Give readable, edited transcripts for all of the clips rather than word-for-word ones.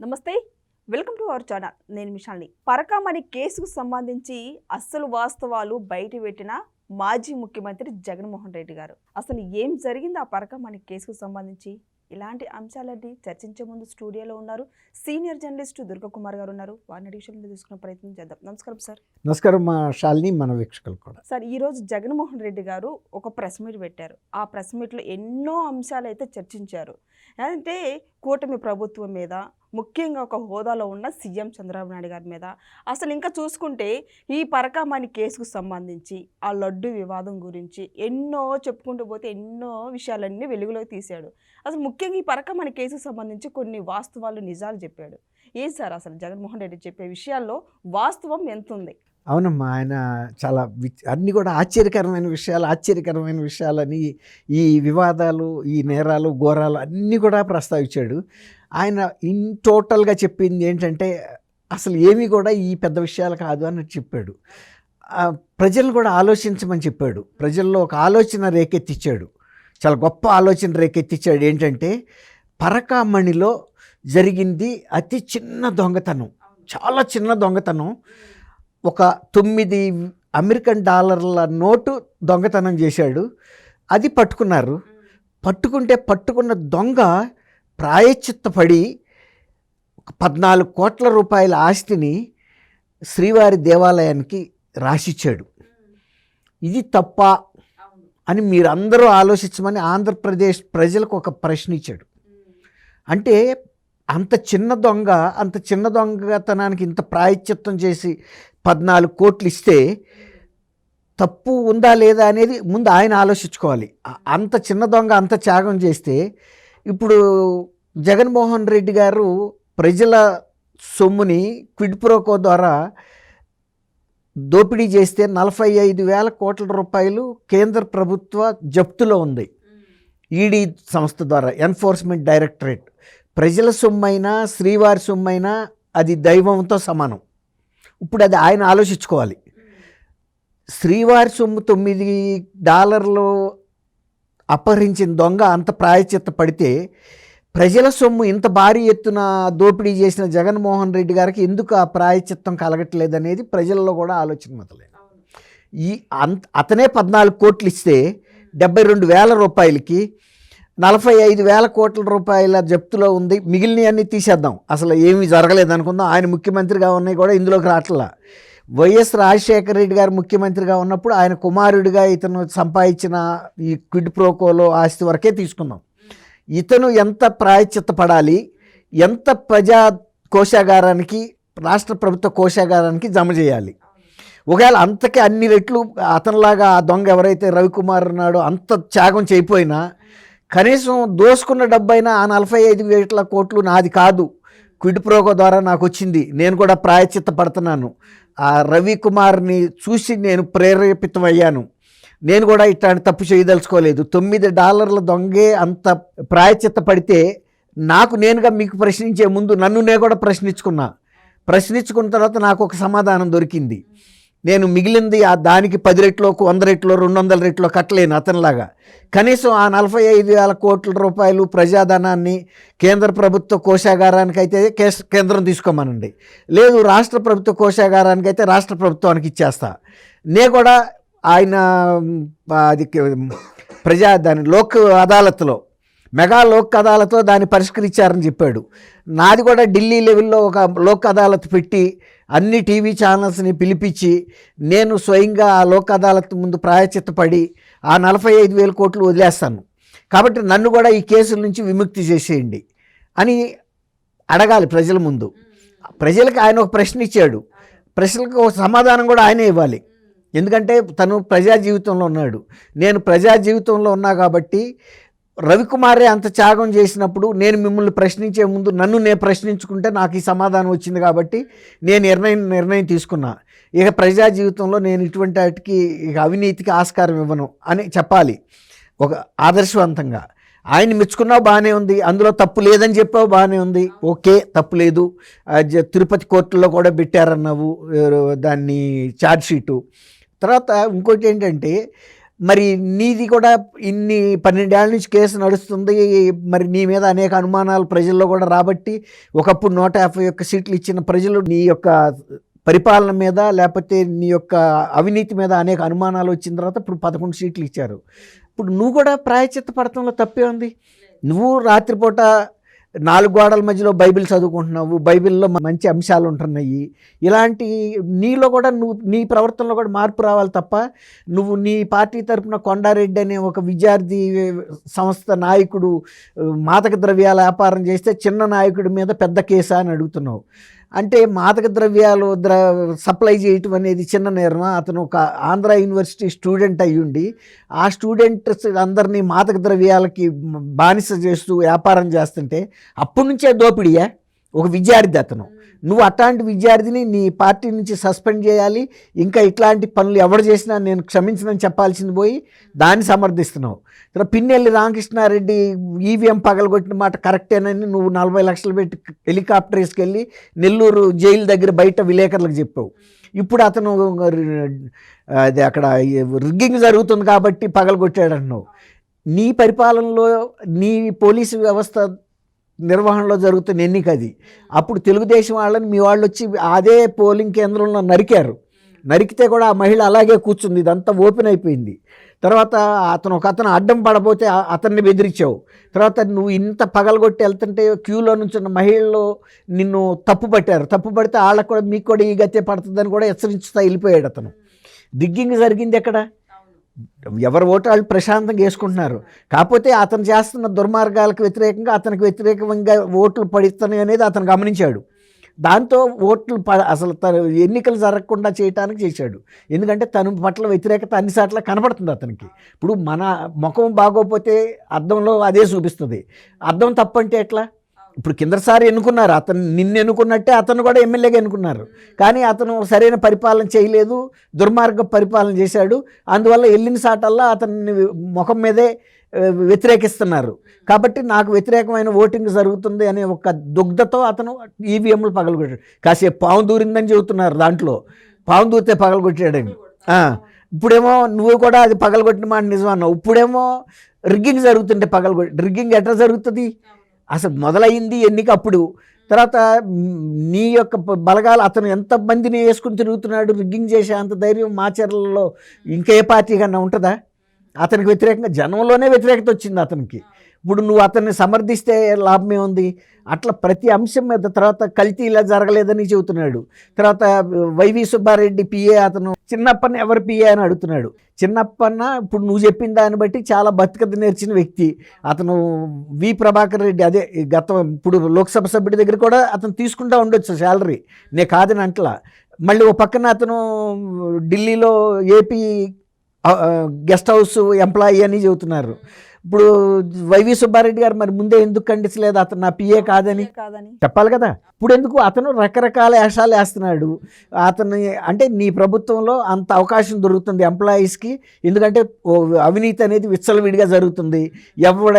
నమస్తే, welcome to our channel. నేను మిషాల్ని. పరకామణి కేసుకు సంబంధించి అస్సలు వాస్తవాలు బయట పెట్టిన మాజీ ముఖ్యమంత్రి జగన్మోహన్ రెడ్డి గారు. అసలు ఏం జరిగింది ఆ పరకామణి కేసుకు సంబంధించి? ఇలాంటి అంశాలన్నీ చర్చించే ముందు స్టూడియోలో ఉన్నారు సీనియర్ జర్నలిస్ట్ దుర్గకుమార్ గారు ఉన్నారు. వారిని అడిషన్లో తీసుకునే ప్రయత్నం చేద్దాం. నమస్కారం సార్. నమస్కారం మా శాలిని, మన వీక్షకులు కూడా. సార్, ఈరోజు జగన్మోహన్ రెడ్డి గారు ఒక ప్రెస్ మీట్ పెట్టారు. ఆ ప్రెస్ మీట్లో ఎన్నో అంశాలు అయితే చర్చించారు. అంటే కూటమి ప్రభుత్వం మీద, ముఖ్యంగా ఒక హోదాలో ఉన్న సీఎం చంద్రబాబు నాయుడు గారి మీద, అసలు ఇంకా చూసుకుంటే ఈ పరకామణి కేసుకు సంబంధించి ఆ లడ్డు వివాదం గురించి ఎన్నో చెప్పుకుంటూ పోతే ఎన్నో విషయాలన్నీ వెలుగులోకి తీశాడు. అసలు ముఖ్యంగా ఈ పరకామణి కేసుకు సంబంధించి కొన్ని వాస్తవాలు, నిజాలు చెప్పాడు. ఏం సార్ అసలు జగన్మోహన్ రెడ్డి చెప్పే విషయాల్లో వాస్తవం ఎంత ఉంది? అవునమ్మా, ఆయన చాలా అన్నీ కూడా ఆశ్చర్యకరమైన విషయాలని, ఈ వివాదాలు, ఈ నేరాలు, ఘోరాలు అన్నీ కూడా ప్రస్తావించాడు. ఆయన టోటల్గా చెప్పింది ఏంటంటే అసలు ఏమీ కూడా ఈ పెద్ద విషయాలు కాదు అన్నట్టు చెప్పాడు. ప్రజలను కూడా ఆలోచించమని చెప్పాడు. ప్రజల్లో ఒక ఆలోచన రేకెత్తిచ్చాడు. చాలా గొప్ప ఆలోచన రేకెత్తిచ్చాడు. ఏంటంటే పరకామణిలో జరిగింది అతి చిన్న దొంగతనం, చాలా చిన్న దొంగతనం. ఒక 9 అమెరికన్ డాలర్ల నోటు దొంగతనం చేశాడు. అది పట్టుకున్నారు. పట్టుకున్న దొంగ ప్రాయశ్చిత్తపడి 14 కోట్ల రూపాయల ఆస్తిని శ్రీవారి దేవాలయానికి రాసిచ్చాడు. ఇది తప్ప అని మీరందరూ ఆలోచించమని ఆంధ్రప్రదేశ్ ప్రజలకు ఒక ప్రశ్న ఇచ్చాడు. అంటే అంత చిన్న దొంగతనానికి ఇంత ప్రాయశ్చిత్తం చేసి 14 కోట్లు ఇస్తే తప్పు ఉందా లేదా అనేది ముందు ఆయన ఆలోచించుకోవాలి. అంత చిన్న దొంగ అంత త్యాగం చేస్తే ఇప్పుడు జగన్మోహన్ రెడ్డి గారు ప్రజల సొమ్ముని క్విడ్ ప్రోకో ద్వారా దోపిడీ చేస్తే 45,000 కోట్ల రూపాయలు కేంద్ర ప్రభుత్వ జప్తులో ఉంది. ఈడీ సంస్థ ద్వారా, ఎన్ఫోర్స్మెంట్ డైరెక్టరేట్. ప్రజల సొమ్మైనా శ్రీవారి సొమ్మైనా అది దైవంతో సమానం. ఇప్పుడు అది ఆయన ఆలోచించుకోవాలి. శ్రీవారి సొమ్ము $9 అపహరించిన దొంగ అంత ప్రాయశ్చిత్త పడితే ప్రజల సొమ్ము ఇంత భారీ ఎత్తున దోపిడీ చేసిన జగన్మోహన్ రెడ్డి గారికి ఎందుకు ఆ ప్రాయశ్చిత్తం కలగట్లేదు అనేది ప్రజల్లో కూడా ఆలోచన మొదలైంది. అతనే 14 కోట్లు ఇస్తే 72,000 రూపాయలకి 45,000 కోట్ల రూపాయల జప్తులో ఉంది. మిగిలినవన్నీ తీసేద్దాం, అసలు ఏమీ జరగలేదు అనుకుందాం. ఆయన ముఖ్యమంత్రిగా ఉన్నాయి కూడా ఇందులోకి రావట్లా. వైఎస్ రాజశేఖర రెడ్డి గారు ముఖ్యమంత్రిగా ఉన్నప్పుడు ఆయన కుమారుడిగా ఇతను సంపాదించిన ఈ క్విడ్ ప్రోకోలో ఆస్తి వరకే తీసుకుందాం. ఇతను ఎంత ప్రాయశ్చిత్తపడాలి, ఎంత ప్రజా కోశాగారానికి, రాష్ట్ర ప్రభుత్వ కోశాగారానికి జమ చేయాలి. ఒకవేళ అంతకే అన్ని రెట్లు అతనిలాగా ఆ దొంగ ఎవరైతే రవికుమార్ ఉన్నాడో అంత త్యాగం చేయకపోయినా కనీసం దోసుకున్న డబ్బైనా ఆ 45,000 కోట్లు నాది కాదు, క్విడ్ ప్రోకో ద్వారా నాకు వచ్చింది, నేను కూడా ప్రాయశ్చిత్త పడుతున్నాను, ఆ రవికుమార్ని చూసి నేను ప్రేరేపితమయ్యాను, నేను కూడా ఇట్లాంటి తప్పు చేయదలుచుకోలేదు, $9 దొంగే అంత ప్రాయశ్చిత్త పడితే నాకు నేనుగా మీకు ప్రశ్నించే ముందు నన్ను నేను కూడా ప్రశ్నించుకున్న తర్వాత నాకు ఒక సమాధానం దొరికింది. నేను మిగిలింది దానికి 10 రెట్లో, 100 రెట్లో, 200 రెట్లో కట్టలేను అతనిలాగా. కనీసం ఆ 45,000 కోట్ల రూపాయలు ప్రజాధనాన్ని కేంద్ర ప్రభుత్వ కోశాగారానికి అయితే కేంద్రం తీసుకోమనండి, లేదు రాష్ట్ర ప్రభుత్వ కోశాగారానికి అయితే రాష్ట్ర ప్రభుత్వానికి ఇచ్చేస్తా. నే కూడా ఆయన అది దాని లోక్ అదాలత్లో, మెగా లోక్ అదాలత్లో దాన్ని పరిష్కరించారని చెప్పాడు. నాది కూడా ఢిల్లీ లెవెల్లో ఒక లోక్ అదాలత్ పెట్టి అన్ని టీవీ ఛానల్స్ని పిలిపించి నేను స్వయంగా ఆ లోక్ అదాలత్ ముందు ప్రాయశ్చిత్తపడి ఆ 45,000 కోట్లు వదిలేస్తాను, కాబట్టి నన్ను కూడా ఈ కేసుల నుంచి విముక్తి చేసేయండి అని అడగాలి ప్రజల ముందు. ప్రజలకు ఆయన ఒక ప్రశ్న ఇచ్చాడు. ప్రశ్నలకు ఒక సమాధానం కూడా ఆయనే ఇవ్వాలి. ఎందుకంటే తను ప్రజా జీవితంలో ఉన్నాడు. నేను ప్రజా జీవితంలో ఉన్నా కాబట్టి రవికుమారే అంత త్యాగం చేసినప్పుడు నేను మిమ్మల్ని ప్రశ్నించే ముందు నన్ను నేను ప్రశ్నించుకుంటే నాకు ఈ సమాధానం వచ్చింది కాబట్టి నేను నిర్ణయం తీసుకున్నా. ఇక ప్రజా జీవితంలో నేను ఇటువంటి వాటికి, ఇక అవినీతికి ఆస్కారం ఇవ్వను అని చెప్పాలి ఒక ఆదర్శవంతంగా. ఆయన మెచ్చుకున్నావు బాగానే ఉంది, అందులో తప్పు లేదని చెప్పావు బాగానే ఉంది, ఓకే తప్పు లేదు. తిరుపతి కోర్టులో కూడా పెట్టారన్నావు దాన్ని ఛార్జ్షీటు. తర్వాత ఇంకోటి ఏంటంటే మరి నీది కూడా ఇన్ని 12 ఏళ్ళ నుంచి కేసు నడుస్తుంది, మరి నీ మీద అనేక అనుమానాలు ప్రజల్లో కూడా రాబట్టి ఒకప్పుడు 151 సీట్లు ఇచ్చిన ప్రజలు నీ యొక్క పరిపాలన మీద లేకపోతే నీ యొక్క అవినీతి మీద అనేక అనుమానాలు వచ్చిన తర్వాత ఇప్పుడు 11 సీట్లు ఇచ్చారు. ఇప్పుడు నువ్వు కూడా ప్రాయశ్చిత్త పడటంలో తప్పే ఉంది. నువ్వు రాత్రిపూట 4 గోడల మధ్యలో బైబిల్ చదువుకుంటున్నావు, బైబిల్లో మంచి అంశాలు ఉంటున్నాయి. ఇలాంటి నీలో కూడా నువ్వు నీ ప్రవర్తనలో కూడా మార్పు రావాలి తప్ప నువ్వు నీ పార్టీ తరఫున కొండారెడ్డి అనే ఒక విద్యార్థి సంస్థ నాయకుడు మాదక ద్రవ్యాల వ్యాపారం చేస్తే చిన్న నాయకుడి మీద పెద్ద కేసా అని అడుగుతున్నావు. అంటే మాదక ద్రవ్యాలు సప్లై చేయటం అనేది చిన్న నేరం. అతను ఒక ఆంధ్ర యూనివర్సిటీ స్టూడెంట్ అయ్యుండి ఆ స్టూడెంట్స్ అందరినీ మాదక ద్రవ్యాలకి బానిస చేస్తూ వ్యాపారం చేస్తుంటే అప్పటి నుంచే దోపిడియా? ఒక విద్యార్థి అతను. నువ్వు అట్లాంటి విద్యార్థిని నీ పార్టీ నుంచి సస్పెండ్ చేయాలి. ఇంకా ఇట్లాంటి పనులు ఎవరు చేసినా నేను క్షమించనని చెప్పాల్సింది పోయి దాన్ని సమర్థిస్తున్నావు. తర్వాత పిన్నెల్లి రామకృష్ణారెడ్డి ఈవీఎం పగలగొట్టిన మాట కరెక్టేనని నువ్వు 40 లక్షలు పెట్టి హెలికాప్టర్ వేసుకెళ్ళి నెల్లూరు జైలు దగ్గర బయట విలేకరులకు చెప్పావు. ఇప్పుడు అతను అది అక్కడ రిగ్గింగ్ జరుగుతుంది కాబట్టి పగలగొట్టాడు అంటున్నావు. నీ పరిపాలనలో నీ పోలీసు వ్యవస్థ నిర్వహణలో జరుగుతున్న ఎన్నిక అది. అప్పుడు తెలుగుదేశం వాళ్ళని మీ వాళ్ళు వచ్చి అదే పోలింగ్ కేంద్రంలో నరికారు. నరికితే కూడా ఆ మహిళ అలాగే కూర్చుంది. ఇదంతా ఓపెన్ అయిపోయింది. తర్వాత అతను అడ్డం పడబోతే అతన్ని బెదిరించావు. తర్వాత నువ్వు ఇంత పగలగొట్టి వెళ్తుంటే క్యూలో నుంచున్న మహిళలు నిన్ను తప్పు పట్టారు. తప్పు పడితే వాళ్ళకు కూడా మీకు కూడా ఈ గతే పడుతుందని కూడా హెచ్చరించుతా వెళ్ళిపోయాడు అతను. దిగ్గింగ్ జరిగింది ఎక్కడ? ఎవరు ఓటు వాళ్ళు ప్రశాంతంగా వేసుకుంటున్నారు. కాకపోతే అతను చేస్తున్న దుర్మార్గాలకు వ్యతిరేకంగా అతనికి వ్యతిరేకంగా ఓట్లు పడిస్తున్నాయి అనేది అతను గమనించాడు. దాంతో ఓట్లు అసలు తను ఎన్నికలు జరగకుండా చేయటానికి చేశాడు. ఎందుకంటే తన పట్ల వ్యతిరేకత అన్ని సార్లు కనబడుతుంది అతనికి. ఇప్పుడు మన ముఖం బాగోపోతే అద్దంలో అదే చూపిస్తుంది. అద్దం తప్పంటే ఎట్లా? ఇప్పుడు కిందసారి ఎన్నుకున్నారు, అతను నిన్ను ఎన్నుకున్నట్టే అతను కూడా ఎమ్మెల్యేగా ఎన్నుకున్నారు. కానీ అతను సరైన పరిపాలన చేయలేదు, దుర్మార్గ పరిపాలన చేశాడు. అందువల్ల వెళ్ళిన సాటల్లా అతన్ని ముఖం మీదే వ్యతిరేకిస్తున్నారు. కాబట్టి నాకు వ్యతిరేకమైన ఓటింగ్ జరుగుతుంది అనే ఒక దుగ్ధతో అతను ఈవీఎంలు పగలగొట్టాడు. కాసేపు పాము దూరిందని చెబుతున్నారు, దాంట్లో పాము దూరితే పగలగొట్టాడని. ఇప్పుడేమో నువ్వు కూడా అది పగలగొట్టిన మాట నిజమన్నావు. ఇప్పుడేమో రిగ్గింగ్ జరుగుతుంటే రిగ్గింగ్ ఎట్లా జరుగుతుంది? అసలు మొదలైంది ఎన్నిక అప్పుడు. తర్వాత నీ యొక్క బలగాలు అతను ఎంతమందిని వేసుకుని తిరుగుతున్నాడు. రిగ్గింగ్ చేసే అంత ధైర్యం మాచర్లలో ఇంకే పార్టీ కన్నా ఉంటుందా? అతనికి వ్యతిరేకంగా జనంలోనే వ్యతిరేకత వచ్చింది అతనికి. ఇప్పుడు నువ్వు అతన్ని సమర్థిస్తే లాభమే ఉంది? అట్లా ప్రతి అంశం మీద. తర్వాత కల్తీ ఇలా జరగలేదని చెబుతున్నాడు. తర్వాత వైవి సుబ్బారెడ్డి పిఏ అతను చిన్నప్పని ఎవరు పిఏ అని అడుగుతున్నాడు. చిన్నప్పన్న ఇప్పుడు నువ్వు చెప్పిన దాన్ని బట్టి చాలా బతుకత నేర్చిన వ్యక్తి అతను. వి ప్రభాకర్ రెడ్డి అదే ఇప్పుడు లోక్సభ సభ్యుడి దగ్గర కూడా అతను తీసుకుంటూ ఉండొచ్చు శాలరీ, నే కాదని అంటలా. మళ్ళీ ఓ పక్కన అతను ఢిల్లీలో ఏపీ గెస్ట్ హౌస్ ఎంప్లాయీ అని చెబుతున్నారు. ఇప్పుడు వైవి సుబ్బారెడ్డి గారు మరి ముందే ఎందుకు ఖండించలేదు అతను నా పిఏ కాదని చెప్పాలి కదా? ఇప్పుడు ఎందుకు అతను రకరకాల వేషాలు వేస్తున్నాడు అతను? అంటే నీ ప్రభుత్వంలో అంత అవకాశం దొరుకుతుంది ఎంప్లాయీస్కి, ఎందుకంటే అవినీతి అనేది విచ్చలవిడిగా జరుగుతుంది. ఎవడ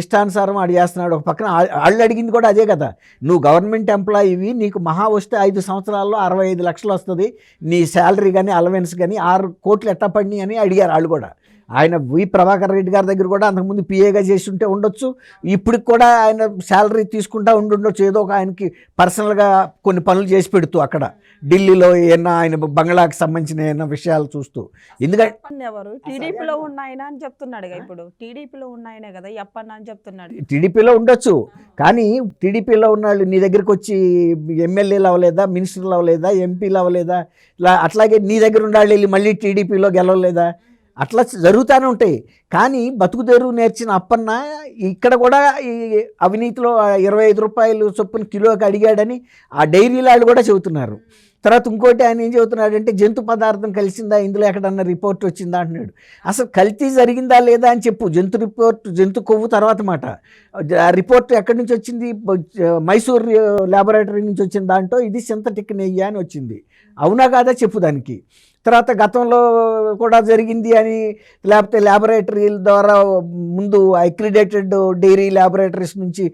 ఇష్టానుసారం ఆడు చేస్తున్నాడు. ఒక పక్కన వాళ్ళు అడిగింది కూడా అదే కదా, నువ్వు గవర్నమెంట్ ఎంప్లాయీవి, నీకు మహా వస్తే 5 సంవత్సరాల్లో 65 లక్షలు వస్తుంది నీ శాలరీ కానీ అలవెన్స్ కానీ, 6 కోట్లు ఎట్టా పడినాయి అని అడిగారు వాళ్ళు కూడా. ఆయన వి ప్రభాకర్ రెడ్డి గారి దగ్గర కూడా అంతకుముందు పిఏగా చేసి ఉంటే ఉండొచ్చు. ఇప్పటికి కూడా ఆయన శాలరీ తీసుకుంటా ఉండొచ్చు. ఏదో ఒక ఆయనకి పర్సనల్గా కొన్ని పనులు చేసి పెడుతూ అక్కడ ఢిల్లీలో ఏమన్నా ఆయన బంగ్లాకి సంబంధించిన ఏమన్నా విషయాలు చూస్తూ. ఎందుకంటే ఎవరు టీడీపీలో ఉన్న ఆయన అని చెప్తున్నాడు. ఇప్పుడు టీడీపీలో ఉన్న ఆయనే కదా ఎప్పన్న అని చెప్తున్నాడు. టీడీపీలో ఉండొచ్చు, కానీ టీడీపీలో ఉన్న వాళ్ళు నీ దగ్గరికి వచ్చి ఎమ్మెల్యేలు అవ్వలేదా, మినిస్టర్లు అవ్వలేదా, ఎంపీలు అవ్వలేదా? అట్లాగే నీ దగ్గర ఉండాలి వెళ్ళి మళ్ళీ టీడీపీలో గెలవలేదా? అట్లా జరుగుతూనే ఉంటాయి. కానీ బతుకుదెరువు నేర్చిన అప్పన్న ఇక్కడ కూడా ఈ అవినీతిలో 25 రూపాయలు చొప్పున కిలోకి అడిగాడని ఆ డైరీలో వాళ్ళు కూడా చెబుతున్నారు. తర్వాత ఇంకోటి ఆయన ఏం చెబుతున్నాడంటే జంతు పదార్థం కలిసిందా, ఇందులో ఎక్కడన్నా రిపోర్ట్ వచ్చిందా అంటున్నాడు. అసలు కల్తీ జరిగిందా లేదా అని చెప్పు. జంతు కొవ్వు తర్వాత మాట. ఆ రిపోర్ట్ ఎక్కడి నుంచి వచ్చింది? మైసూర్ ల్యాబొరేటరీ నుంచి వచ్చిన దాంట్లో ఇది సింథటిక్ నెయ్యి అని వచ్చింది. అవునా కాదా చెప్పు దానికి. తర్వాత గతంలో కూడా జరిగింది అని, లేకపోతే ల్యాబొరేటరీల ద్వారా ముందు అక్రిడేటెడ్ డైరీ ల్యాబొరేటరీస్ నుంచి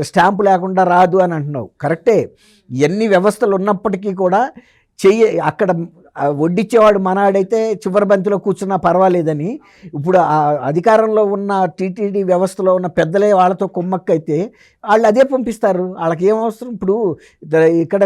స్టాంపు లేకుండా రాదు అని అంటున్నావు. కరెక్టే, ఎన్ని వ్యవస్థలు ఉన్నప్పటికీ కూడా అక్కడ వడ్డిచ్చేవాడు మనవాడైతే చివరి బంతిలో కూర్చున్నా పర్వాలేదని, ఇప్పుడు ఆ అధికారంలో ఉన్న టీటీడీ వ్యవస్థలో ఉన్న పెద్దలే వాళ్ళతో కుమ్మక్కైతే వాళ్ళు అదే పంపిస్తారు. వాళ్ళకి ఏం అవసరం? ఇప్పుడు ఇక్కడ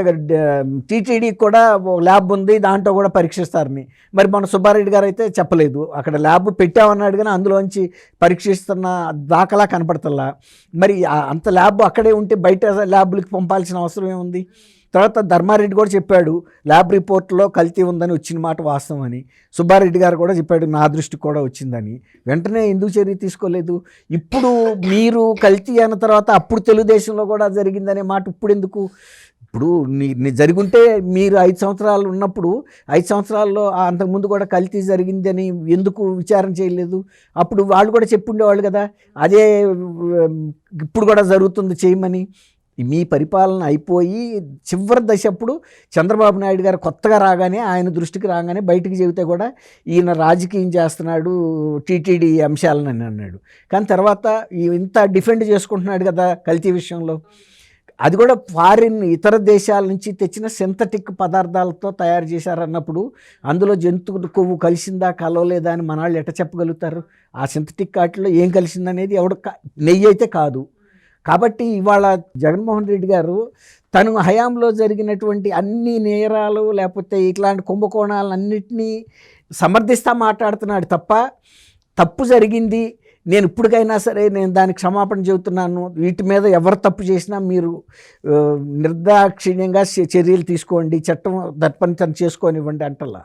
టీటీడీ కూడా ల్యాబ్ ఉంది, దాంట్లో కూడా పరీక్షిస్తారని. మరి మన సుబ్బారెడ్డి గారు అయితే చెప్పలేదు, అక్కడ ల్యాబ్ పెట్టామన్నాడు కానీ అందులోంచి పరీక్షిస్తున్న దాఖలా కనపడతల్లా. మరి అంత ల్యాబ్ అక్కడే ఉంటే బయట ల్యాబ్లకి పంపాల్సిన అవసరం ఏముంది? తర్వాత ధర్మారెడ్డి కూడా చెప్పాడు ల్యాబ్ రిపోర్ట్లో కల్తీ ఉందని వచ్చిన మాట వాస్తవం అని. సుబ్బారెడ్డి గారు కూడా చెప్పాడు నా దృష్టికి కూడా వచ్చిందని. వెంటనే ఎందుకు చర్య తీసుకోలేదు? ఇప్పుడు మీరు కల్తీ అన్న తర్వాత అప్పుడు తెలుగుదేశంలో కూడా జరిగిందనే మాట ఇప్పుడు ఎందుకు? ఇప్పుడు జరుగుంటే మీరు 5 సంవత్సరాలు ఉన్నప్పుడు 5 సంవత్సరాల్లో అంతకుముందు కూడా కల్తీ జరిగిందని ఎందుకు విచారణ చేయలేదు? అప్పుడు వాళ్ళు కూడా చెప్పుండేవాళ్ళు కదా, అదే ఇప్పుడు కూడా జరుగుతుంది చేయమని. మీ పరిపాలన అయిపోయి చివరి దశ అప్పుడు చంద్రబాబు నాయుడు గారు కొత్తగా రాగానే, ఆయన దృష్టికి రాగానే బయటికి చెబితే కూడా ఈయన రాజకీయం చేస్తున్నాడు టీటీడీ అంశాలని అన్నాడు. కానీ తర్వాత ఇంత డిఫెండ్ చేసుకుంటున్నాడు కదా కల్తీ విషయంలో. అది కూడా ఫారిన్ ఇతర దేశాల నుంచి తెచ్చిన సింథటిక్ పదార్థాలతో తయారు చేశారన్నప్పుడు అందులో జంతువు కొవ్వు కలిసిందా కలవలేదా అని మన వాళ్ళు ఎట్ట చెప్పగలుగుతారు? ఆ సింథటిక్ వాటిలో ఏం కలిసిందనేది నెయ్యి అయితే కాదు. కాబట్టి ఇవాళ జగన్మోహన్ రెడ్డి గారు తను హయాంలో జరిగినటువంటి అన్ని నేరాలు లేకపోతే ఇట్లాంటి కుంభకోణాలన్నింటినీ సమర్థిస్తా మాట్లాడుతున్నాడు తప్ప, తప్పు జరిగింది నేను ఇప్పటికైనా సరే నేను దానికి క్షమాపణ చెబుతున్నాను, వీటి మీద ఎవరు తప్పు చేసినా మీరు నిర్దాక్షిణ్యంగా చర్యలు తీసుకోండి, చట్టం దర్పని తను చేసుకోనివ్వండి అంటలా.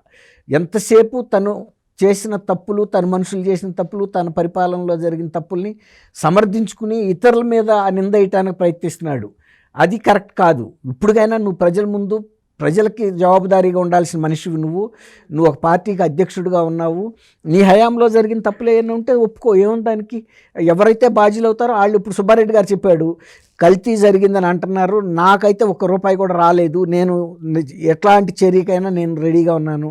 ఎంతసేపు తను చేసిన తప్పులు, తన మనుషులు చేసిన తప్పులు, తన పరిపాలనలో జరిగిన తప్పుల్ని సమర్థించుకుని ఇతరుల మీద నింద వేయటానికి ప్రయత్నిస్తున్నాడు. అది కరెక్ట్ కాదు. ఇప్పటికైనా నువ్వు ప్రజల ముందు ప్రజలకి జవాబుదారీగా ఉండాల్సిన మనిషివి. నువ్వు ఒక పార్టీకి అధ్యక్షుడిగా ఉన్నావు. నీ హయాంలో జరిగిన తప్పులు ఏమైనా ఉంటే ఒప్పుకో, ఏముంది దానికి? ఎవరైతే బాధ్యులు అవుతారో వాళ్ళు. ఇప్పుడు సుబ్బారెడ్డి గారు చెప్పాడు కల్తీ జరిగిందని అంటున్నారు, నాకైతే ₹1 కూడా రాలేదు, నేను ఎట్లాంటి చర్యకైనా నేను రెడీగా ఉన్నాను,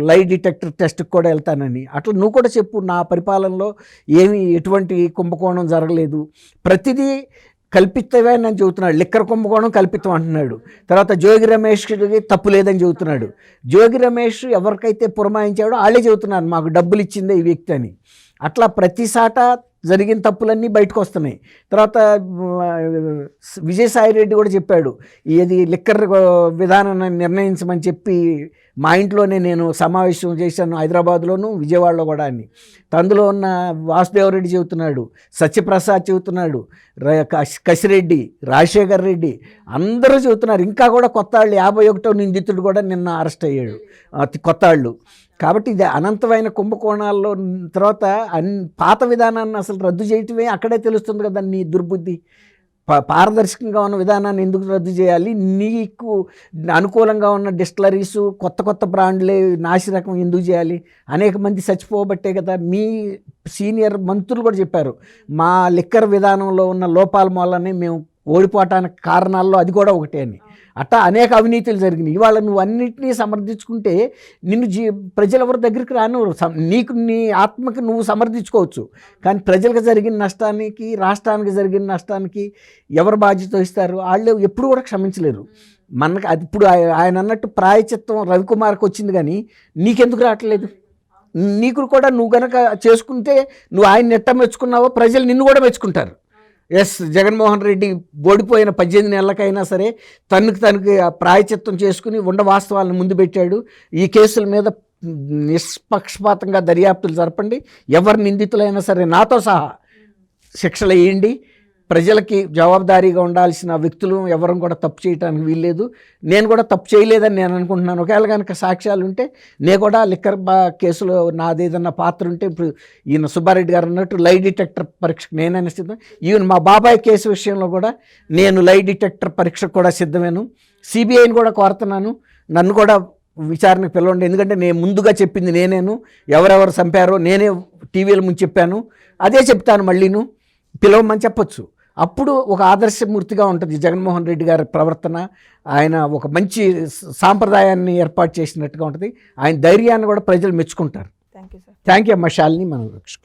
లై డిటెక్టర్ టెస్ట్కి కూడా వెళ్తానని. అట్లా నువ్వు కూడా చెప్పు, నా పరిపాలనలో ఎటువంటి కుంభకోణం జరగలేదు, ప్రతిదీ కల్పితమే అని చెబుతున్నాడు. లిక్కర్ కుంభకోణం కల్పితం అంటున్నాడు. తర్వాత జోగి రమేష్కి తప్పు లేదని చెబుతున్నాడు. జోగి రమేష్ ఎవరికైతే పురమాయించాడో వాళ్ళే చెబుతున్నారు మాకు డబ్బులు ఇచ్చిందే ఈ వ్యక్తి అని. అట్లా ప్రతిసాట జరిగిన తప్పులన్నీ బయటకు వస్తున్నాయి. తర్వాత విజయసాయి రెడ్డి కూడా చెప్పాడు ఇది లిక్కర్ విధానాన్ని నిర్ణయించమని చెప్పి మా ఇంట్లోనే నేను సమావేశం చేశాను హైదరాబాద్లోను విజయవాడలో కూడా అని. అందులో ఉన్న వాసుదేవరెడ్డి చెబుతున్నాడు, సత్యప్రసాద్ చెబుతున్నాడు, కసిరెడ్డి, రాజశేఖర్ రెడ్డి అందరూ చెబుతున్నారు. ఇంకా కూడా కొత్త వాళ్ళు 51వ నిందితుడు కూడా నిన్న అరెస్ట్ అయ్యాడు, కొత్త వాళ్ళు. కాబట్టి ఇది అనంతమైన కుంభకోణాల్లో తర్వాత పాత విధానాన్ని అసలు రద్దు చేయటమే అక్కడే తెలుస్తుంది కదా నీ దుర్బుద్ధి. పారదర్శకంగా ఉన్న విధానాన్ని ఎందుకు రద్దు చేయాలి? నీకు అనుకూలంగా ఉన్న డిస్టిలరీసు కొత్త బ్రాండ్లే నాసిరకం ఎందుకు చేయాలి? అనేక మంది చచ్చిపోబట్టే కదా. మీ సీనియర్ మంత్రులు కూడా చెప్పారు మా లిక్కర్ విధానంలో ఉన్న లోపాల మూలనే మేము ఓడిపోవటానికి కారణాల్లో అది కూడా ఒకటే అని. అట్టా అనేక అవినీతులు జరిగినాయి. ఇవాళ నువ్వు అన్నింటినీ సమర్థించుకుంటే నిన్ను ప్రజలు ఎవరి దగ్గరికి రానివ్వరు. నీకు నీ ఆత్మకి నువ్వు సమర్థించుకోవచ్చు, కానీ ప్రజలకు జరిగిన నష్టానికి, రాష్ట్రానికి జరిగిన నష్టానికి ఎవరు బాధ్యత వహిస్తారు? వాళ్ళు ఎప్పుడు కూడా క్షమించలేరు. మనకి అది ఇప్పుడు ఆయన అన్నట్టు ప్రాయచిత్తం రవికుమార్కి వచ్చింది, కానీ నీకెందుకు రావట్లేదు? నీకు కూడా నువ్వు గనక చేసుకుంటే నువ్వు ఆయన నెట్ట మెచ్చుకున్నావో ప్రజలు నిన్ను కూడా మెచ్చుకుంటారు. జగన్మోహన్ రెడ్డి ఓడిపోయిన 18 నెలలకైనా సరే తనకి ప్రాయచిత్తం చేసుకుని ఉండ వాస్తవాలను ముందు పెట్టాడు. ఈ కేసుల మీద నిష్పక్షపాతంగా దర్యాప్తులు జరపండి, ఎవరు నిందితులైనా సరే నాతో సహా శిక్షలు వేయండి. ప్రజలకి జవాబుదారీగా ఉండాల్సిన వ్యక్తులు ఎవరు కూడా తప్పు చేయడానికి వీల్లేదు. నేను కూడా తప్పు చేయలేదని నేను అనుకుంటున్నాను. ఒకవేళ కనుక సాక్ష్యాలు ఉంటే నేను కూడా లిక్కర్ కేసులో నాదేదన్నా పాత్ర ఉంటే ఇప్పుడు ఈయన సుబ్బారెడ్డి గారు అన్నట్టు లై డిటెక్టర్ పరీక్షకు నేనైనా సిద్ధం. ఈవెన్ మా బాబాయ్ కేసు విషయంలో కూడా నేను లై డిటెక్టర్ పరీక్షకు కూడా సిద్ధమేను. సిబిఐని కూడా కోరుతున్నాను, నన్ను కూడా విచారణకు పిలవండి. ఎందుకంటే నేను ముందుగా చెప్పింది నేనేను, ఎవరెవరు చంపారో నేనే టీవీల ముందు చెప్పాను, అదే చెప్తాను మళ్ళీను, పిలవమని చెప్పొచ్చు. అప్పుడు ఒక ఆదర్శమూర్తిగా ఉంటుంది జగన్మోహన్ రెడ్డి గారి ప్రవర్తన. ఆయన ఒక మంచి సాంప్రదాయాన్ని ఏర్పాటు చేసినట్టుగా ఉంటుంది. ఆయన ధైర్యాన్ని కూడా ప్రజలు మెచ్చుకుంటారు. Thank you sir. Thank you అమ్మ శాలిని. మనం